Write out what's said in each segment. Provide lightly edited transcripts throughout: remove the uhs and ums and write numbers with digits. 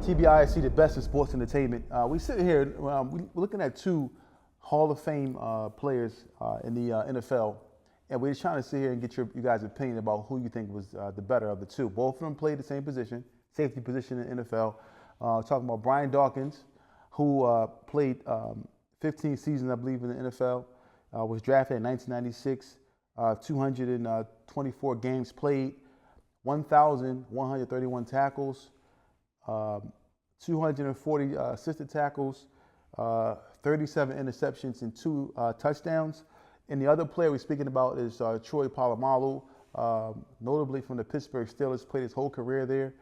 TBISC, the best in sports entertainment. We sit here, we're looking at two Hall of Fame players in the NFL, and we're just trying to sit here and get you guys' opinion about who you think was the better of the two. Both of them played the same position, safety position in the NFL. Talking about Brian Dawkins, who played 15 seasons, I believe, in the NFL, was drafted in 1996, 224 games played, 1,131 tackles, 240 assisted tackles, 37 interceptions, and 2 touchdowns. And the other player we're speaking about is Troy Polamalu, notably from the Pittsburgh Steelers, played his whole career there.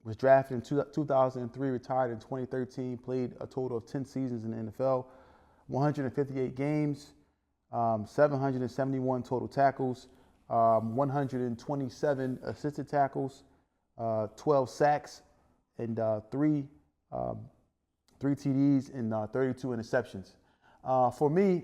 Was drafted in 2003, retired in 2013, played a total of 10 seasons in the NFL, 158 games, 771 total tackles, 127 assisted tackles, 12 sacks, and three TDs and 32 interceptions. For me,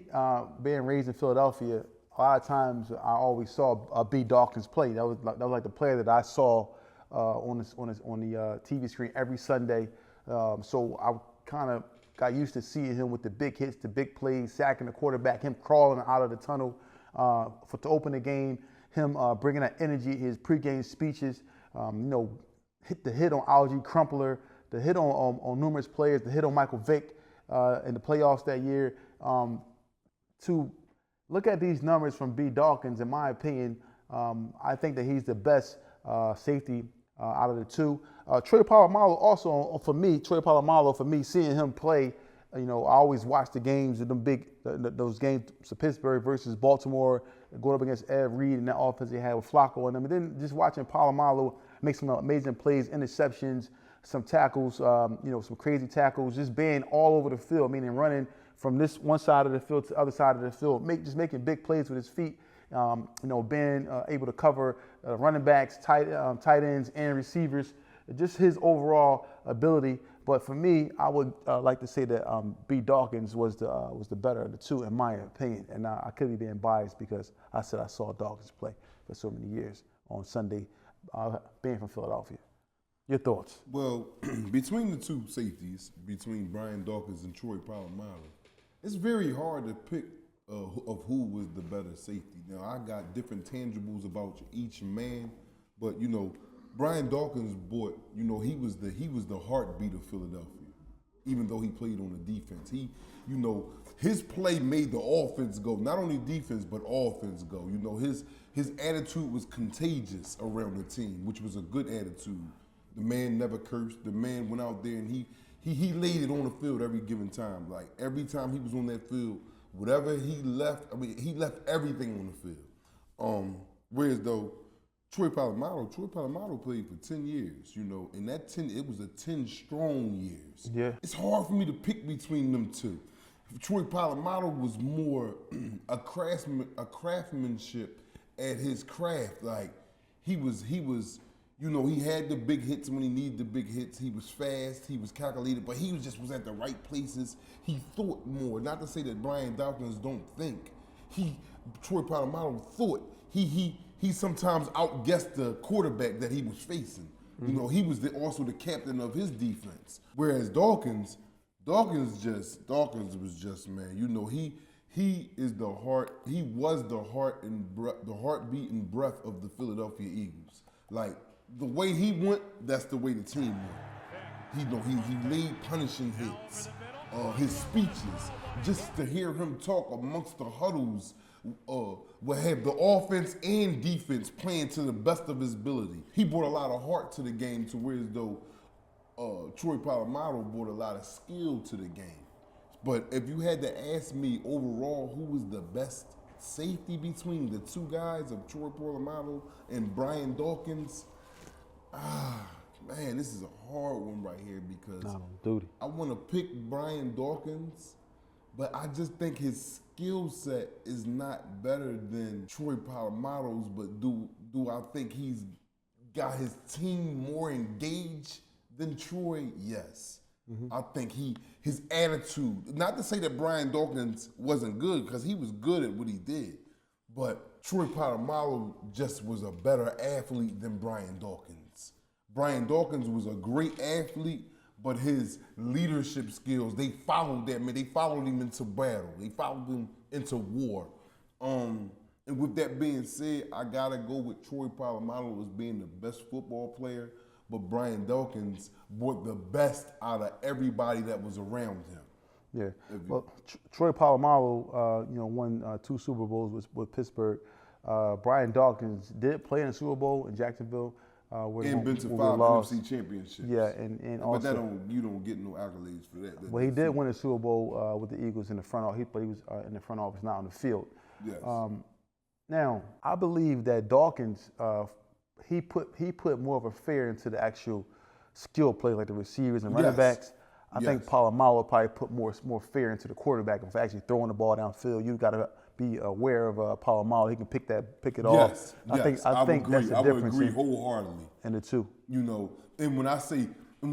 being raised in Philadelphia, a lot of times I always saw B. Dawkins play. That was like the player that I saw on the TV screen every Sunday. So I kind of got used to seeing him with the big hits, the big plays, sacking the quarterback, him crawling out of the tunnel to open the game, him bringing that energy, his pregame speeches, hit on Algie Crumpler, the hit on numerous players, the hit on Michael Vick in the playoffs that year. To look at these numbers from B. Dawkins, in my opinion, I think that he's the best safety out of the two. Troy Polamalu also, for me, seeing him play, I always watch the games, those games of Pittsburgh versus Baltimore, going up against Ed Reed and that offense they had with Flacco and them. And then just watching Polamalu make some amazing plays, interceptions, some tackles, some crazy tackles, just being all over the field, meaning running from this one side of the field to the other side of the field, just making big plays with his feet, being able to cover running backs, tight ends, and receivers, just his overall ability. But for me, I would like to say that B. Dawkins was the better of the two, in my opinion. And I could be being biased because I said I saw Dawkins play for so many years on Sunday, being from Philadelphia. Your thoughts? Well, between the two safeties, between Brian Dawkins and Troy Polamalu, it's very hard to pick of who was the better safety. Now, I got different tangibles about each man, but Brian Dawkins brought, he was the heartbeat of Philadelphia, even though he played on the defense. His play made the offense go, not only defense, but offense go. His attitude was contagious around the team, which was a good attitude. The man never cursed. The man went out there and he laid it on the field every given time. Like every time he was on that field, whatever he left, he left everything on the field. Whereas though Troy Polamalu played for 10 years, and that 10, it was a 10 strong years. Yeah. It's hard for me to pick between them two. Troy Polamalu was more a craftsmanship at his craft. Like he had the big hits when he needed the big hits. He was fast, he was calculated, but he was at the right places. He thought more. Not to say that Brian Dawkins don't think. Troy Polamalu thought. He sometimes outguessed the quarterback that he was facing. Mm-hmm. He was also the captain of his defense. Whereas Dawkins was just, man, he is the heart. He was the heart and the heartbeat and breath of the Philadelphia Eagles. Like the way he went, that's the way the team went. He laid punishing hits. His speeches, just to hear him talk amongst the huddles, will have the offense and defense playing to the best of his ability. He brought a lot of heart to the game, to whereas though Troy Polamalu brought a lot of skill to the game. But if you had to ask me overall who was the best safety between the two guys of Troy Polamalu and Brian Dawkins, man, this is a hard one right here because I want to pick Brian Dawkins, but I just think his skill set is not better than Troy Polamalu's. But do I think he's got his team more engaged than Troy? Yes. Mm-hmm. I think his attitude, not to say that Brian Dawkins wasn't good, because he was good at what he did, but Troy Polamalu just was a better athlete than Brian Dawkins. Brian Dawkins was a great athlete, but his leadership skills, they followed that man. They followed him into battle. They followed him into war. And with that being said, I gotta go with Troy Polamalu as being the best football player, but Brian Dawkins brought the best out of everybody that was around him. Yeah. Well, Troy Polamalu, won 2 Super Bowls with Pittsburgh. Brian Dawkins did play in a Super Bowl in Jacksonville. And been to 5 NFC championships. Yeah, and also, but you don't get no accolades for that. Well, he did win a Super Bowl with the Eagles in the front office, but he was in the front office, not on the field. Yes. Now, I believe that Dawkins, he put more of a fear into the actual skill play, like the receivers and running backs. I think Polamalu probably put more fear into the quarterback of actually throwing the ball downfield. You got to be aware of Polamalu. He can pick it off. Yes, I think that's the difference. I would agree wholeheartedly. In the two. And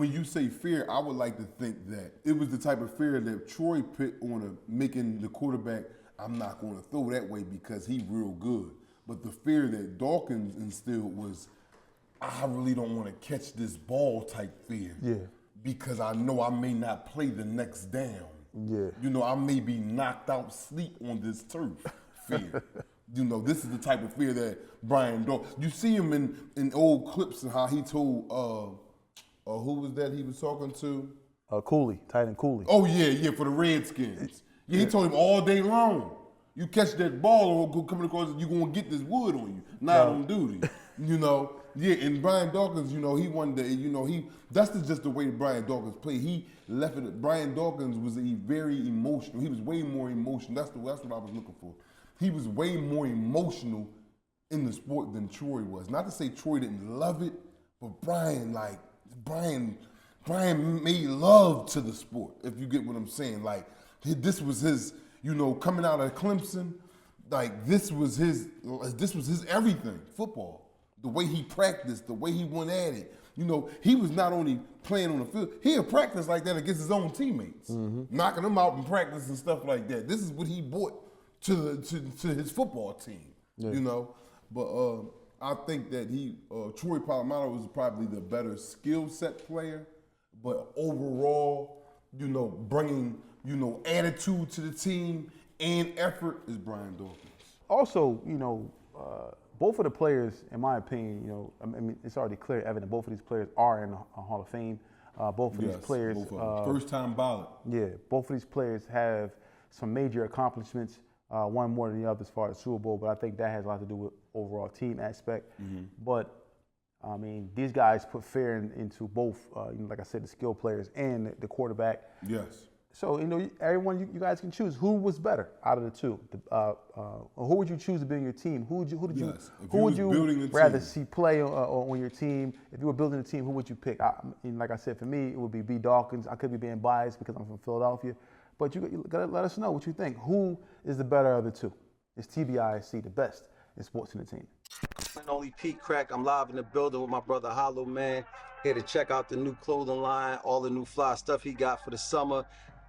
when you say fear, I would like to think that it was the type of fear that Troy put on making the quarterback, I'm not going to throw that way because he's real good. But the fear that Dawkins instilled was, I really don't want to catch this ball type fear. Yeah. Because I know I may not play the next down. Yeah. I may be knocked out sleep on this turf. Fear. This is the type of fear that Brian Dawkins. You see him in old clips and how he told who was that he was talking to? Cooley, tight end Cooley. Oh yeah, for the Redskins. Yeah, he told him all day long. You catch that ball or coming across, you're gonna get this wood on you. Not on duty. Yeah, and Brian Dawkins, he wanted to, that's just the way that Brian Dawkins played. He left it. Brian Dawkins was very emotional. He was way more emotional. That's what I was looking for. He was way more emotional in the sport than Troy was. Not to say Troy didn't love it, but Brian made love to the sport, if you get what I'm saying. Like, this was his, coming out of Clemson, like this was his everything, football. The way he practiced, the way he went at it. He was not only playing on the field, he had practiced like that against his own teammates, knocking them out in practice and stuff like that. This is what he brought to his football team, But I think that Troy Polamalu was probably the better skill set player, but overall, bringing, attitude to the team and effort is Brian Dawkins. Also, both of the players, in my opinion, it's already clear, evident, both of these players are in the Hall of Fame. Both of these players, first-time ballot. Yeah, both of these players have some major accomplishments. One more than the other as far as Super Bowl, but I think that has a lot to do with overall team aspect. But these guys put fear into both, like I said, the skill players and the quarterback. Yes. So, everyone, you guys can choose who was better out of the two. Who would you choose to be on your team? Who would you rather see play on your team? If you were building a team, who would you pick? Like I said, for me, it would be B. Dawkins. I could be being biased because I'm from Philadelphia. But you gotta let us know what you think. Who is the better of the two? Is TBIC the best in sports entertainment? And only Pete Crack. I'm live in the building with my brother Hollow Man. Here to check out the new clothing line, all the new fly stuff he got for the summer.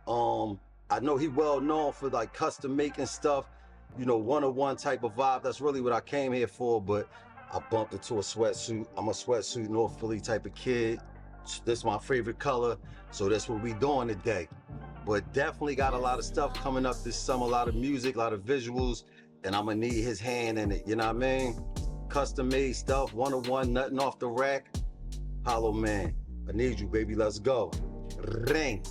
I know he well known for like custom making stuff, one-on-one type of vibe. That's really what I came here for, but I bumped into a sweatsuit. I'm a sweatsuit North Philly type of kid. This is my favorite color, so that's what we doing today. But definitely got a lot of stuff coming up this summer, a lot of music, a lot of visuals, and I'm gonna need his hand in it, you know what I mean? Custom made stuff, one-on-one, nothing off the rack. Hollow Man, I need you, baby, let's go. Ring.